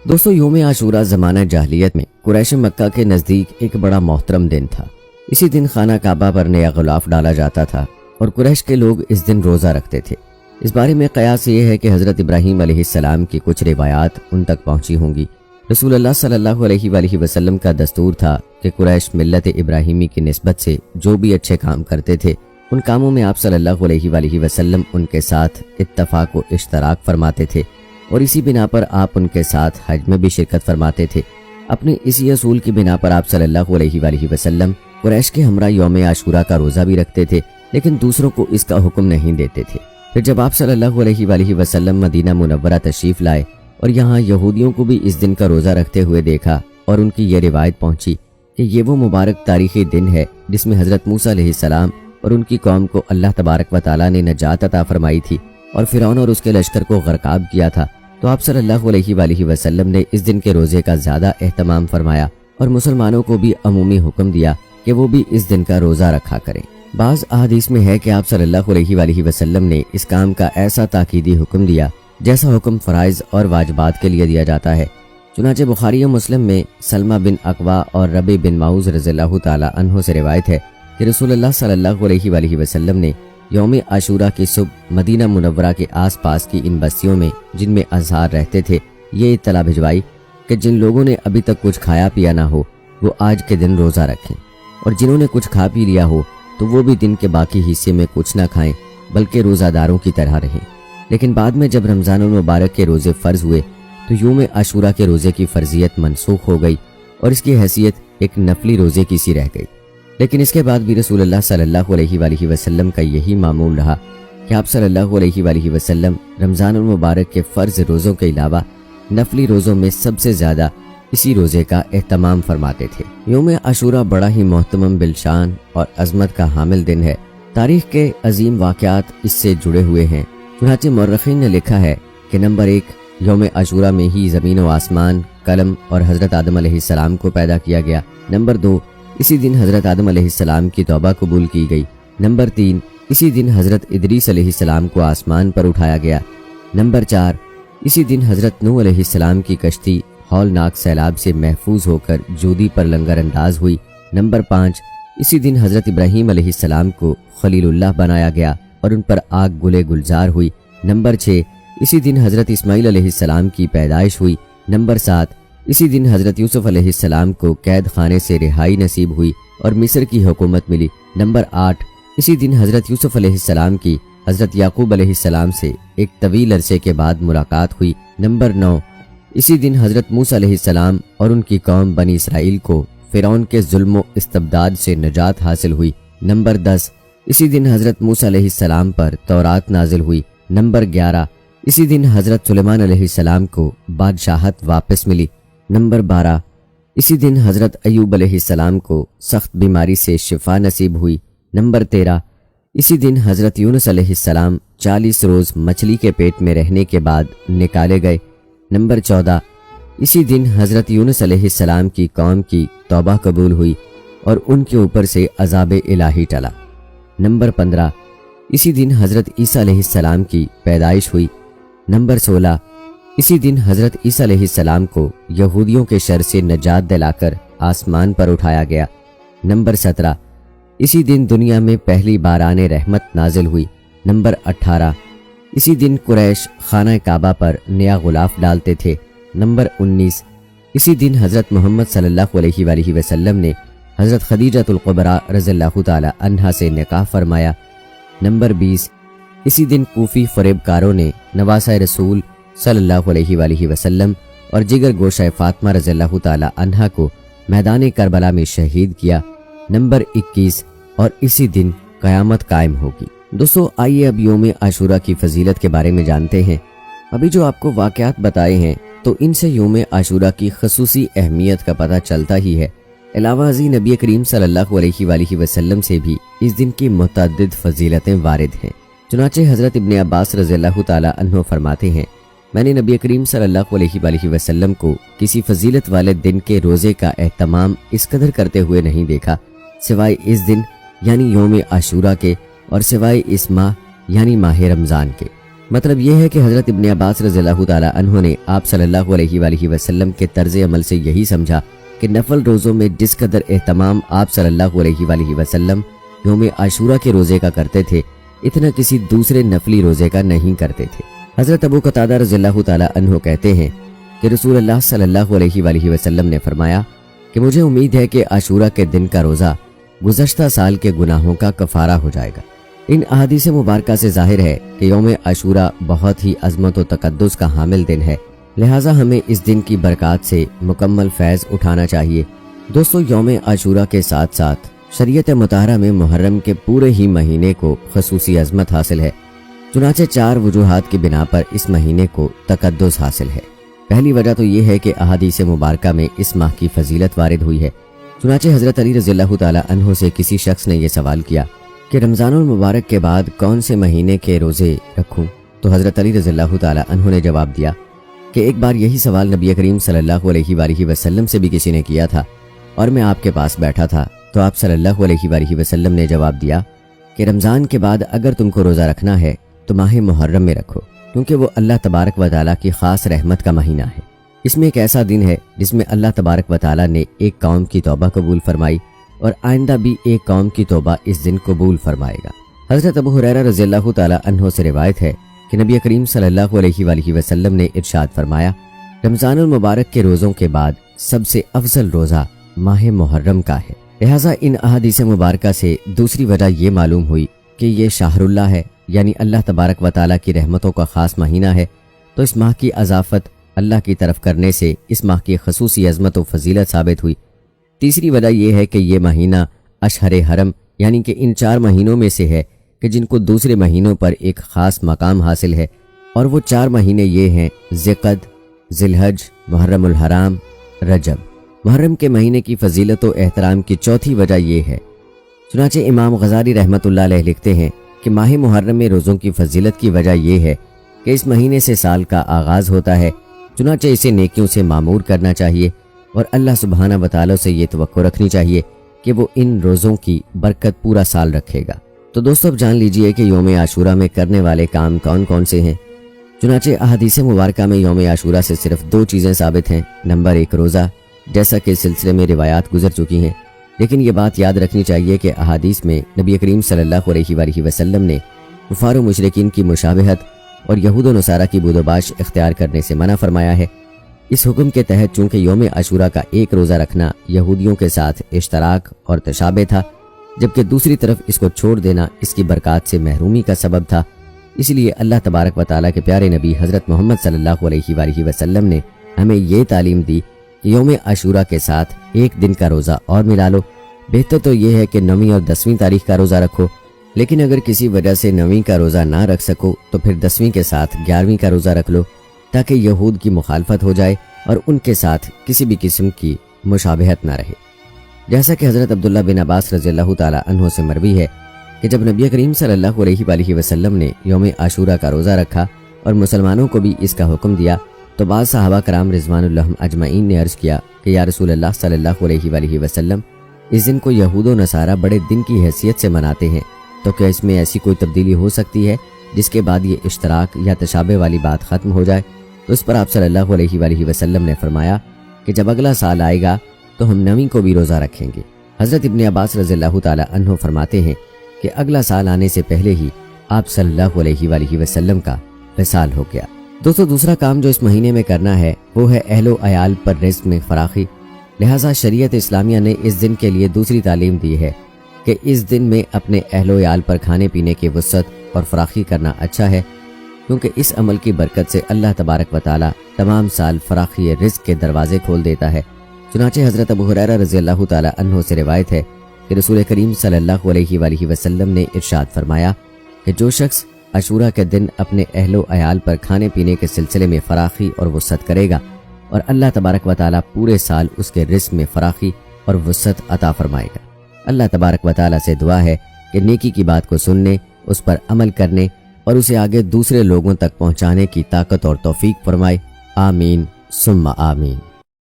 دوستو یوم عاشورہ زمانہ جاہلیت میں قریش مکہ کے نزدیک ایک بڑا محترم دن تھا۔ اسی دن خانہ کعبہ پر نیا غلاف ڈالا جاتا تھا اور قریش کے لوگ اس دن روزہ رکھتے تھے۔ اس بارے میں قیاس یہ ہے کہ حضرت ابراہیم علیہ السلام کی کچھ روایات ان تک پہنچی ہوں گی۔ رسول اللہ صلی اللہ علیہ وآلہ وسلم کا دستور تھا کہ قریش ملت ابراہیمی کی نسبت سے جو بھی اچھے کام کرتے تھے ان کاموں میں آپ صلی اللہ علیہ وآلہ وسلم ان کے ساتھ اتفاق و اشتراک فرماتے تھے، اور اسی بنا پر آپ ان کے ساتھ حج میں بھی شرکت فرماتے تھے۔ اپنے اسی اصول کی بنا پر آپ صلی اللہ علیہ وآلہ وسلم قریش کے ہمراہ یوم عاشورہ کا روزہ بھی رکھتے تھے، لیکن دوسروں کو اس کا حکم نہیں دیتے تھے۔ پھر جب آپ صلی اللہ علیہ وآلہ وسلم مدینہ منورہ تشریف لائے اور یہاں یہودیوں کو بھی اس دن کا روزہ رکھتے ہوئے دیکھا اور ان کی یہ روایت پہنچی کہ یہ وہ مبارک تاریخی دن ہے جس میں حضرت موسیٰ علیہ السلام اور ان کی قوم کو اللہ تبارک و تعالیٰ نے نجات عطا فرمائی تھی اور فرعون اور اس کے لشکر کو غرقاب کیا تھا، تو آپ صلی اللہ علیہ وآلہ وسلم نے اس دن کے روزے کا زیادہ اہتمام فرمایا اور مسلمانوں کو بھی عمومی حکم دیا کہ وہ بھی اس دن کا روزہ رکھا کریں۔ بعض احادیث میں ہے کہ آپ صلی اللہ علیہ وآلہ وسلم نے اس کام کا ایسا تاکیدی حکم دیا جیسا حکم فرائض اور واجبات کے لیے دیا جاتا ہے۔ چنانچہ بخاری و مسلم میں سلمہ بن اقوا اور ربی بن معوذ رضی اللہ تعالی عنہ سے روایت ہے کہ رسول اللہ صلی اللہ علیہ وآلہ وسلم نے یوم عاشورہ کی صبح مدینہ منورہ کے آس پاس کی ان بستیوں میں جن میں ازہار رہتے تھے یہ اطلاع بھجوائی کہ جن لوگوں نے ابھی تک کچھ کھایا پیا نہ ہو وہ آج کے دن روزہ رکھیں، اور جنہوں نے کچھ کھا پی لیا ہو تو وہ بھی دن کے باقی حصے میں کچھ نہ کھائیں بلکہ روزہ داروں کی طرح رہیں۔ لیکن بعد میں جب رمضان المبارک کے روزے فرض ہوئے تو یوم عاشورہ کے روزے کی فرضیت منسوخ ہو گئی اور اس کی حیثیت ایک نفلی روزے کی سی رہ گئی۔ لیکن اس کے بعد بھی رسول اللہ صلی اللہ علیہ وآلہ وسلم کا یہی معمول رہا کہ آپ صلی اللہ علیہ وآلہ وسلم رمضان المبارک کے فرض روزوں کے علاوہ نفلی روزوں میں سب سے زیادہ اسی روزے کا اہتمام فرماتے تھے۔ یوم عاشورہ بڑا ہی محترم بالشان اور عظمت کا حامل دن ہے۔ تاریخ کے عظیم واقعات اس سے جڑے ہوئے ہیں۔ چنانچہ مورخین نے لکھا ہے کہ نمبر 1، یوم عاشورہ میں ہی زمین و آسمان، قلم اور حضرت آدم علیہ السلام کو پیدا کیا گیا۔ نمبر 2، اسی دن حضرت آدم علیہ السلام کی توبہ قبول کی گئی۔ نمبر 3، اسی دن حضرت ادریس علیہ السلام کو آسمان پر اٹھایا گیا۔ نمبر 4، اسی دن حضرت نوح علیہ السلام کی کشتی ہولناک سیلاب سے محفوظ ہو کر جودی پر لنگر انداز ہوئی۔ نمبر 5، اسی دن حضرت ابراہیم علیہ السلام کو خلیل اللہ بنایا گیا اور ان پر آگ گلے گلزار ہوئی۔ نمبر 6، اسی دن حضرت اسماعیل علیہ السلام کی پیدائش ہوئی۔ نمبر 7، اسی دن حضرت یوسف علیہ السلام کو قید خانے سے رہائی نصیب ہوئی اور مصر کی حکومت ملی۔ نمبر 8، اسی دن حضرت یوسف علیہ السلام کی حضرت یعقوب علیہ السلام سے ایک طویل عرصے کے بعد ملاقات ہوئی۔ نمبر 9، اسی دن حضرت موسیٰ علیہ السلام اور ان کی قوم بنی اسرائیل کو فرعون کے ظلم و استبداد سے نجات حاصل ہوئی۔ نمبر 10، اسی دن حضرت موسیٰ علیہ السلام پر تورات نازل ہوئی۔ نمبر 11، اسی دن حضرت سلیمان علیہ السلام کو بادشاہت واپس ملی۔ نمبر 12، اسی دن حضرت ایوب علیہ السلام کو سخت بیماری سے شفا نصیب ہوئی۔ نمبر 13، اسی دن حضرت یونس علیہ السلام 40 روز مچھلی کے پیٹ میں رہنے کے بعد نکالے گئے۔ نمبر 14، اسی دن حضرت یونس علیہ السلام کی قوم کی توبہ قبول ہوئی اور ان کے اوپر سے عذاب الہی ٹلا۔ نمبر 15، اسی دن حضرت عیسیٰ علیہ السلام کی پیدائش ہوئی۔ نمبر 16، اسی دن حضرت عیسیٰ علیہ السلام کو یہودیوں کے شر سے نجات دلا کر آسمان پر اٹھایا گیا۔ نمبر 17، اسی دن دنیا میں پہلی باران رحمت نازل ہوئی۔ نمبر 18، اسی دن قریش خانہ کعبہ پر نیا غلاف ڈالتے تھے۔ نمبر 19، اسی دن حضرت محمد صلی اللہ علیہ وآلہ وسلم نے حضرت خدیجہ الکبریٰ رضی اللہ تعالی عنہا سے نکاح فرمایا۔ نمبر 20، اسی دن کوفی فریب کاروں نے نواسہ رسول صلی اللہ علیہ وآلہ وسلم اور جگر گوشہ فاطمہ رضی اللہ تعالی عنہا کو میدان کربلا میں شہید کیا۔ نمبر 21، اور اسی دن قیامت قائم ہوگی۔ دوستو آئیے اب یوم عاشورہ کی فضیلت کے بارے میں جانتے ہیں۔ ابھی جو آپ کو واقعات بتائے ہیں تو ان سے یوم عاشورہ کی خصوصی اہمیت کا پتہ چلتا ہی ہے۔ علاوہ ازیں نبی کریم صلی اللہ علیہ وآلہ وسلم سے بھی اس دن کی متعدد فضیلتیں وارد ہیں۔ چنانچہ حضرت ابن عباس رضی اللہ تعالی عنہ فرماتے ہیں، میں نے نبی کریم صلی اللہ علیہ وآلہ وسلم کو کسی فضیلت والے دن کے روزے کا اہتمام اس قدر کرتے ہوئے نہیں دیکھا سوائے اس دن یعنی یوم عاشورہ کے، اور سوائے اس ماہ یعنی ماہ رمضان کے۔ مطلب یہ ہے کہ حضرت ابن عباس رضی اللہ تعالیٰ عنہ نے آپ صلی اللہ علیہ وآلہ وسلم کے طرز عمل سے یہی سمجھا کہ نفل روزوں میں جس قدر اہتمام آپ صلی اللہ علیہ وآلہ وسلم یوم عاشورہ کے روزے کا کرتے تھے اتنا کسی دوسرے نفلی روزے کا نہیں کرتے تھے۔ حضرت ابو قتادہ رضی اللہ تعالیٰ عنہ کہتے ہیں کہ رسول اللہ صلی اللہ علیہ وآلہ وسلم نے فرمایا کہ مجھے امید ہے کہ عاشورہ کے دن کا روزہ گزشتہ سال کے گناہوں کا کفارہ ہو جائے گا۔ ان احادیث مبارکہ سے ظاہر ہے کہ یوم عاشورہ بہت ہی عظمت و تقدس کا حامل دن ہے، لہٰذا ہمیں اس دن کی برکات سے مکمل فیض اٹھانا چاہیے۔ دوستو، یوم عاشورہ کے ساتھ ساتھ شریعت مطہرہ میں محرم کے پورے ہی مہینے کو خصوصی عظمت حاصل ہے، چنانچہ 4 وجوہات کی بنا پر اس مہینے کو تقدس حاصل ہے۔ پہلی وجہ تو یہ ہے کہ احادیث مبارکہ میں اس ماہ کی فضیلت وارد ہوئی ہے، چنانچہ حضرت علی رضی اللہ تعالیٰ عنہ سے کسی شخص نے یہ سوال کیا کہ رمضان المبارک کے بعد کون سے مہینے کے روزے رکھوں، تو حضرت علی رضی اللہ تعالیٰ عنہ نے جواب دیا کہ ایک بار یہی سوال نبی کریم صلی اللہ علیہ وآلہ وسلم سے بھی کسی نے کیا تھا اور میں آپ کے پاس بیٹھا تھا، تو آپ صلی اللہ علیہ وآلہ وسلم نے جواب دیا کہ رمضان کے بعد اگر تم کو روزہ رکھنا ہے تو ماہ محرم میں رکھو، کیونکہ وہ اللہ تبارک و تعالیٰ کی خاص رحمت کا مہینہ ہے۔ اس میں ایک ایسا دن ہے جس میں اللہ تبارک و تعالیٰ نے ایک قوم کی توبہ قبول فرمائی اور آئندہ بھی ایک قوم کی توبہ اس دن قبول فرمائے گا۔ حضرت ابو ہریرہ رضی اللہ تعالیٰ عنہ سے روایت ہے کہ نبی کریم صلی اللہ علیہ وآلہ وسلم نے ارشاد فرمایا، رمضان المبارک کے روزوں کے بعد سب سے افضل روزہ ماہ محرم کا ہے۔ لہٰذا ان احادیث مبارکہ سے دوسری وجہ یہ معلوم ہوئی کہ یہ شہر اللہ ہے، یعنی اللہ تبارک و تعالیٰ کی رحمتوں کا خاص مہینہ ہے، تو اس ماہ کی اضافت اللہ کی طرف کرنے سے اس ماہ کی خصوصی عظمت و فضیلت ثابت ہوئی۔ تیسری وجہ یہ ہے کہ یہ مہینہ اشہر حرم یعنی کہ ان 4 مہینوں میں سے ہے کہ جن کو دوسرے مہینوں پر ایک خاص مقام حاصل ہے، اور وہ 4 مہینے یہ ہیں ذی-القعدہ، ذی الحج، محرم الحرام، رجب۔ محرم کے مہینے کی فضیلت و احترام کی چوتھی وجہ یہ ہے، چنانچہ امام غزالی رحمۃ اللہ علیہ لکھتے ہیں کہ ماہ محرم میں روزوں کی فضیلت کی وجہ یہ ہے کہ اس مہینے سے سال کا آغاز ہوتا ہے، چنانچہ اسے نیکیوں سے معمور کرنا چاہیے اور اللہ سبحانہ و تعالیٰ سے یہ توقع رکھنی چاہیے کہ وہ ان روزوں کی برکت پورا سال رکھے گا۔ تو دوستو، اب جان لیجئے کہ یوم عاشورہ میں کرنے والے کام کون کون سے ہیں۔ چنانچہ احادیث مبارکہ میں یوم عاشورہ سے صرف 2 چیزیں ثابت ہیں۔ نمبر 1 روزہ، جیسا کہ اس سلسلے میں روایات گزر چکی ہیں، لیکن یہ بات یاد رکھنی چاہیے کہ احادیث میں نبی کریم صلی اللہ علیہ وآلہ وسلم نے کفار و مشرکین کی مشابہت اور یہود و نصارہ کی بود و باش اختیار کرنے سے منع فرمایا ہے۔ اس حکم کے تحت چونکہ یوم عاشورہ کا ایک روزہ رکھنا یہودیوں کے ساتھ اشتراک اور تشابہ تھا، جبکہ دوسری طرف اس کو چھوڑ دینا اس کی برکات سے محرومی کا سبب تھا، اس لیے اللہ تبارک و تعالیٰ کے پیارے نبی حضرت محمد صلی اللہ علیہ وآلہ وسلم نے ہمیں یہ تعلیم دی کہ یوم عاشورہ کے ساتھ ایک دن کا روزہ اور ملا لو۔ بہتر تو یہ ہے کہ 9ویں اور 10ویں تاریخ کا روزہ رکھو، لیکن اگر کسی وجہ سے 9ویں کا روزہ نہ رکھ سکو تو پھر 10ویں کے ساتھ 11ویں کا روزہ رکھ لو، تاکہ یہود کی مخالفت ہو جائے اور ان کے ساتھ کسی بھی قسم کی مشابہت نہ رہے۔ جیسا کہ حضرت عبداللہ بن عباس رضی اللہ تعالیٰ عنہ سے مروی ہے کہ جب نبی کریم صلی اللہ علیہ وآلہ وسلم نے یوم عاشورہ کا روزہ رکھا اور مسلمانوں کو بھی اس کا حکم دیا، تو بعض صحابہ کرام رضوان اللہ اجمعین نے عرض کیا کہ یا رسول اللہ صلی اللہ علیہ وآلہ وسلم، اس دن کو یہود و نصارہ بڑے دن کی حیثیت سے مناتے ہیں، تو کیا اس میں ایسی کوئی تبدیلی ہو سکتی ہے جس کے بعد یہ اشتراک یا تشابہ والی بات ختم ہو جائے؟ تو اس پر آپ صلی اللہ علیہ وآلہ وسلم نے فرمایا کہ جب اگلا سال آئے گا تو ہم 9ویں کو بھی روزہ رکھیں گے۔ حضرت ابن عباس رضی اللہ تعالیٰ عنہ فرماتے ہیں کہ اگلا سال آنے سے پہلے ہی آپ صلی اللہ علیہ وآلہ وسلم کا وصال ہو گیا۔ دوسرا کام جو اس مہینے میں کرنا ہے وہ ہے اہل و عیال پر رزق میں فراخی۔ لہٰذا شریعت اسلامیہ نے اس دن کے لیے دوسری تعلیم دی ہے کہ اس دن میں اپنے اہل و عیال پر کھانے پینے کی وسعت اور فراخی کرنا اچھا ہے، کیونکہ اس عمل کی برکت سے اللہ تبارک و تعالی تمام سال فراخی رزق کے دروازے کھول دیتا ہے۔ چنانچہ حضرت ابو ہریرہ رضی اللہ تعالی عنہ سے روایت ہے کہ رسول کریم صلی اللہ علیہ وآلہ وسلم نے ارشاد فرمایا کہ جو شخص عاشورہ کے دن اپنے اہل و عیال پر کھانے پینے کے سلسلے میں فراخی اور وسعت کرے گا، اور اللہ تبارک و تعالی پورے سال اس کے رزق میں فراخی اور وسعت عطا فرمائے گا۔ اللہ تبارک و تعالی سے دعا ہے کہ نیکی کی بات کو سننے، اس پر عمل کرنے اور اسے آگے دوسرے لوگوں تک پہنچانے کی طاقت اور توفیق فرمائے۔ آمین ثم آمین۔